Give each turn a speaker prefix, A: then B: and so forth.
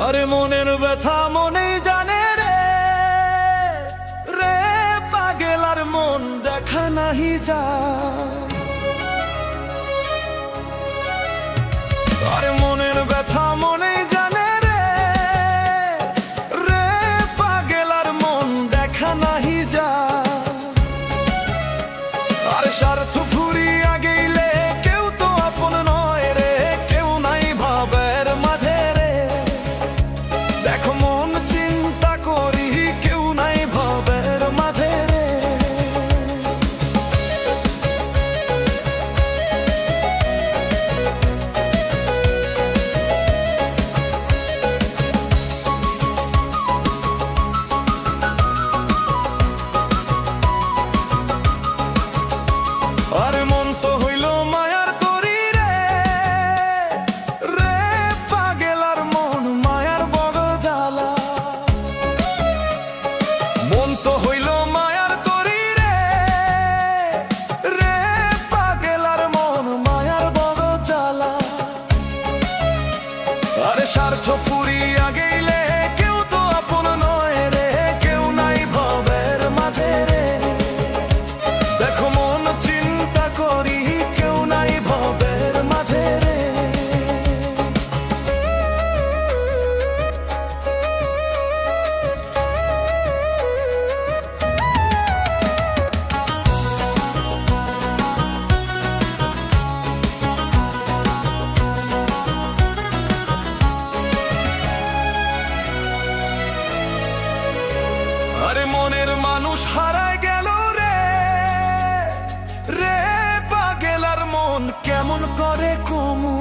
A: আরে মনের ব্যথা মনেই জানে রে, রে পাগল আর মন দেখা নাহি যায়। আরে মনের ব্যথা মনেই জানে রে, রে পাগল আর মন দেখা নাহি যায়। আর স্বার্থ ফুরিয়া গেলে কেউ তো আপন নয় রে, কেউ নাই ভাবের মাঝে রে। দেখো মন চিন্তা করি কেউ নাই ভাবের মাঝে রে। আরে মন তো হইল মায়ার তরি রে, রে পাগল আর মন মায়ার বড় জ্বালা। মন তো হইল মায়ার তরি রে, রে পাগল আর মন মায়ার বড় জ্বালা। আরে স্বার্থ পুরিয়া গেলে কেউ তো আপন নয় রে, কেউ নাই ভাবের মাঝে রে। দেখো মন চিন্তা করি কেউ নাই ভাবের মাঝে রে। আরে মনের মানুষ হারায় গেল রে, রে পাগল আর মন কেমন করে কমু।